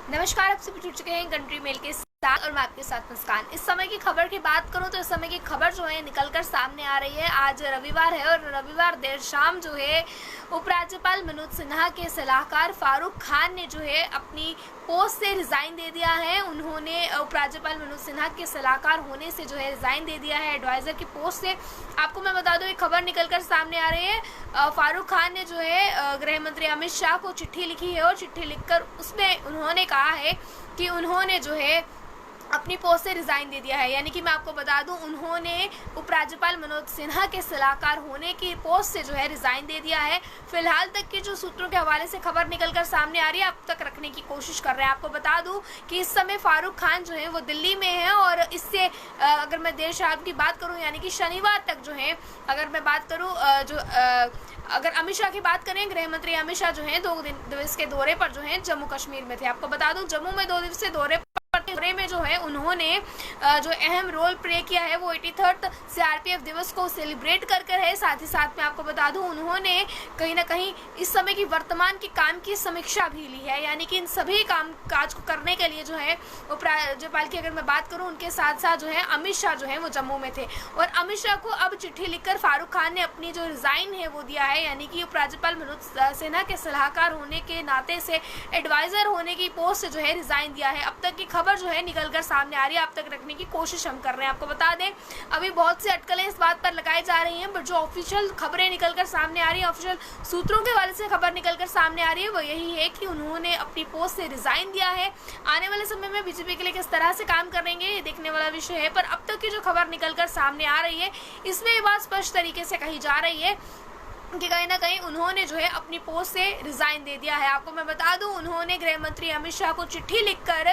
नमस्कार, आप सभी जुड़ चुके हैं कंट्री मेल के साथ और मैं आपके साथ मुस्कान। इस समय की खबर की बात करूं तो इस समय की खबर जो है निकलकर सामने आ रही है। आज रविवार है और रविवार देर शाम जो है उपराज्यपाल मनोज सिन्हा के सलाहकार फारूक खान ने जो है अपनी पोस्ट से रिजाइन दे दिया है। उन्होंने उपराज्यपाल मनोज सिन्हा के सलाहकार होने से जो है रिजाइन दे दिया है एडवाइजर की पोस्ट से। आपको मैं बता दूं, एक खबर निकलकर सामने आ रही है। फारूक खान ने जो है गृह मंत्री अमित शाह को चिट्ठी लिखी है और चिट्ठी लिखकर उसमें उन्होंने कहा है कि उन्होंने जो है अपनी पोस्ट से रिजाइन दे दिया है। यानी कि मैं आपको बता दूं, उन्होंने उपराज्यपाल मनोज सिन्हा के सलाहकार होने की पोस्ट से जो है रिजाइन दे दिया है। फिलहाल तक की जो सूत्रों के हवाले से खबर निकलकर सामने आ रही है, अब तक रखने की कोशिश कर रहे हैं। आपको बता दूं कि इस समय फारूक खान जो है वो दिल्ली में है और इससे अगर मैं देर शाम की बात करूं, यानी कि शनिवार तक जो है, अगर मैं बात करूं अगर अमित शाह की बात करें, गृह मंत्री अमित शाह जो है 2 दिवस के दौरे पर जो है जम्मू कश्मीर में थे। आपको बता दूं, जम्मू में 2 दिवसीय दौरे में जो है उन्होंने जो अहम रोल प्ले किया है वो 83rd सीआरपीएफ दिवस को सेलिब्रेट कर है। साथ ही साथ में आपको बता दूं, उन्होंने कहीं ना कहीं इस समय की वर्तमान के काम की समीक्षा भी ली है। यानी कि इन सभी काम काज को करने के लिए जो है उपराज्यपाल की अगर मैं बात करूं, उनके साथ साथ जो है अमित शाह जो है वो जम्मू में थे और अमित शाह को अब चिट्ठी लिखकर फारूक खान ने अपनी जो रिजाइन है वो दिया है। यानी कि उपराज्यपाल मनोज सिन्हा के सलाहकार होने के नाते से एडवाइजर होने की पोस्ट से जो है रिजाइन दिया है। अब तक की खबर जो है निकलकर सामने आ रही है, अब तक रखने की कोशिश हम कर रहे हैं। आपको बता दें, अभी बहुत सी अटकलें इस बात पर लगाई जा रही हैं, बट जो ऑफिशियल खबरें निकलकर सामने आ रही है, ऑफिशियल सूत्रों के हवाले से खबर निकलकर सामने आ रही है, वो यही है कि उन्होंने अपनी पोस्ट से रिजाइन दिया है। आने वाले समय में बीजेपी के लिए किस तरह से काम करेंगे ये देखने वाला विषय है, पर अब तक की जो खबर निकलकर सामने आ रही है इसमें ये बात स्पष्ट तरीके से कही जा रही है कि कहीं ना कहीं उन्होंने जो है अपनी पोस्ट से रिजाइन दे दिया है। आपको मैं बता दूं, उन्होंने गृह मंत्री अमित शाह को चिट्ठी लिखकर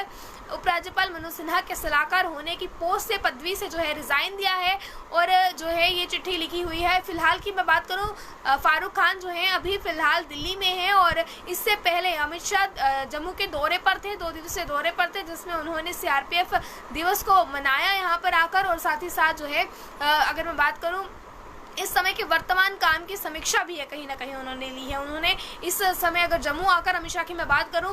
उपराज्यपाल मनोज सिन्हा के सलाहकार होने की पोस्ट से पदवी से जो है रिजाइन दिया है और जो है ये चिट्ठी लिखी हुई है। फिलहाल की मैं बात करूं, फारूक खान जो है अभी फिलहाल दिल्ली में है और इससे पहले अमित शाह जम्मू के दौरे पर थे, 2 दिवसीय दौरे पर थे, जिसमें उन्होंने सीआरपीएफ दिवस को मनाया यहाँ पर आकर और साथ ही साथ जो है अगर मैं बात करूँ इस समय के वर्तमान काम की समीक्षा भी है कहीं ना कहीं उन्होंने ली है। उन्होंने इस समय अगर जम्मू आकर अमित शाह की मैं बात करूं,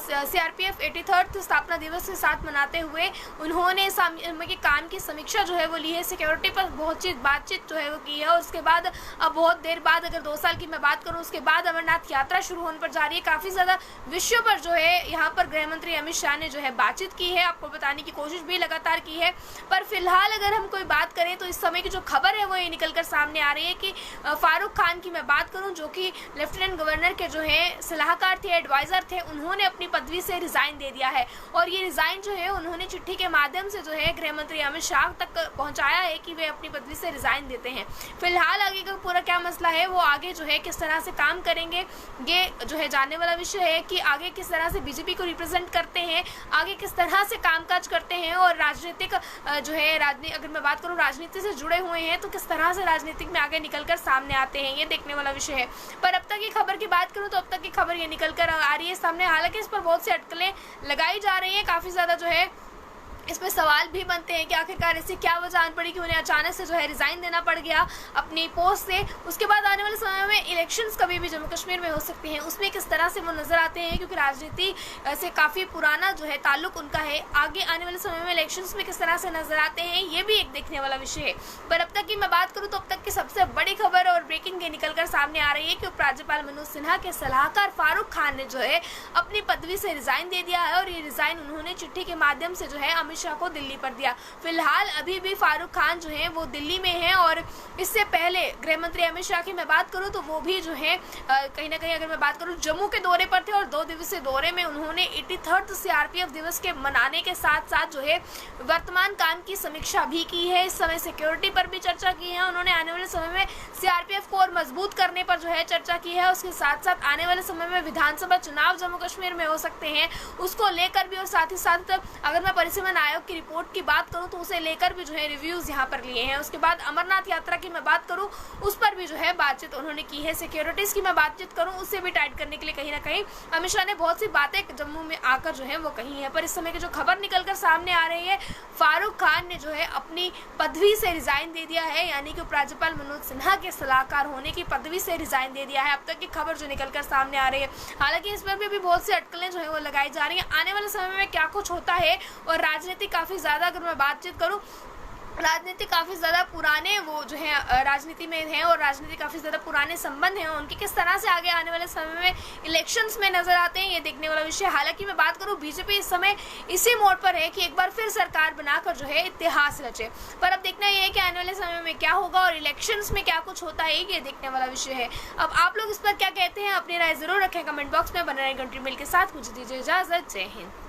सीआरपीएफ 83rd स्थापना दिवस के साथ मनाते हुए उन्होंने इस समय के काम की समीक्षा जो है वो ली है। सिक्योरिटी पर बहुत बातचीत जो है वो की है और उसके बाद अब बहुत देर बाद, अगर 2 साल की मैं बात करूँ, उसके बाद अमरनाथ यात्रा शुरू होने पर जा रही है। काफ़ी ज़्यादा विषयों पर जो है यहाँ पर गृह मंत्री अमित शाह ने जो है बातचीत की है, आपको बताने की कोशिश भी लगातार की है। पर फिलहाल अगर हम कोई बात करें तो इस समय की जो खबर है वो ये निकल कर सामने आ रही है कि फारूक खान की मैं बात करूं, जो कि लेफ्टिनेंट गवर्नर के जो है सलाहकार थे, एडवाइजर थे, उन्होंने अपनी पदवी से रिजाइन दे दिया है और ये रिजाइन जो है उन्होंने चिट्ठी के माध्यम से जो है गृह मंत्री अमित शाह तक पहुंचाया है कि वे अपनी पदवी से रिजाइन देते हैं। फिलहाल आगे का पूरा क्या मसला है, वो आगे जो है किस तरह से काम करेंगे, ये जो है जानने वाला विषय है कि आगे किस तरह से बीजेपी को रिप्रेजेंट करते हैं, आगे किस तरह से कामकाज करते हैं और राजनीतिक जो है अगर मैं बात करूं राजनीति से जुड़े हुए हैं तो किस तरह से राजनीतिक में आगे निकलकर सामने आते हैं, ये देखने वाला विषय है। पर अब तक की खबर की बात करूं तो अब तक की खबर ये निकलकर आ रही है सामने। हालांकि इस पर बहुत सी अटकलें लगाई जा रही हैं, काफी ज्यादा जो है इस पे सवाल भी बनते हैं कि आखिरकार इससे क्या वजह आन पड़ी कि उन्हें अचानक से जो है रिजाइन देना पड़ गया अपनी पोस्ट से। उसके बाद आने वाले समय में इलेक्शंस कभी भी जम्मू कश्मीर में हो सकती हैं, उसमें किस तरह से वो नजर आते हैं, क्योंकि राजनीति से काफ़ी पुराना जो है ताल्लुक उनका है। आगे आने वाले समय में इलेक्शंस में किस तरह से नजर आते हैं, ये भी एक देखने वाला विषय है। पर अब तक की मैं बात करूँ तो अब तक की सबसे बड़ी खबर और ब्रेकिंग ये निकल कर सामने आ रही है कि उपराज्यपाल मनोज सिन्हा के सलाहकार फारूक खान ने जो है अपनी पदवी से रिजाइन दे दिया है और ये रिजाइन उन्होंने चिट्ठी के माध्यम से जो है अमित शाह को दिल्ली पर दिया। फिलहाल अभी भी फारूक खान जो है वो दिल्ली में है और इससे पहले गृह मंत्री अमित शाह की मैं बात करूं तो वो भी जो है कहीं ना कहीं अगर मैं बात करूं जम्मू के दौरे पर थे और 2 दिवसीय दौरे में उन्होंने 83rd सीआरपीएफ दिवस के मनाने के साथ साथ जो है वर्तमान काम की समीक्षा भी की है। इस समय सिक्योरिटी पर भी चर्चा की है उन्होंने, आने वाले समय में सीआरपीएफ को और मजबूत करने पर जो है चर्चा की है। उसके साथ साथ आने वाले समय में विधानसभा चुनाव जम्मू कश्मीर में हो सकते हैं, उसको लेकर भी और साथ ही साथ अगर मैं परिसीमन आयोग की रिपोर्ट की बात करूं तो उसे लेकर भी जो है रिव्यूज यहाँ पर लिए हैं। उसके बाद अमरनाथ यात्रा की मैं बात करूं, उस पर भी जो है बातचीत उन्होंने की है। सिक्योरिटीज की मैं बातचीत करूं, उससे भी टाइट करने के लिए कहीं ना कहीं अमित शाह ने बहुत सी बातें जम्मू में आकर जो है वो कही है। पर इस समय की जो खबर निकलकर सामने आ रही है, फारूक खान ने जो है अपनी पदवी से रिजाइन दे दिया है, यानी कि उपराज्यपाल मनोज सिन्हा के सलाहकार होने की पदवी से रिजाइन दे दिया है। अब तक की खबर जो निकलकर सामने आ रही है, हालांकि इस पर भी अभी बहुत सी अटकलें जो है वो लगाई जा रही है। आने वाले समय में क्या कुछ होता है, और राजनीति काफी ज्यादा, अगर मैं बातचीत करूं, राजनीति काफ़ी ज़्यादा पुराने वो जो है राजनीति में हैं और राजनीति काफ़ी ज़्यादा पुराने संबंध हैं उनके, किस तरह से आगे आने वाले समय में इलेक्शंस में नजर आते हैं, ये देखने वाला विषय। हालांकि मैं बात करूं, बीजेपी इस समय इसी मोड पर है कि एक बार फिर सरकार बनाकर जो है इतिहास रचे। पर अब देखना ये है कि आने वाले समय में क्या होगा और इलेक्शंस में क्या कुछ होता है, ये देखने वाला विषय है। अब आप लोग इस पर क्या कहते हैं, अपनी राय जरूर रखें कमेंट बॉक्स में। बने रहें कंट्री मेल के साथ, मुझे दीजिए इजाजत। जय हिंद।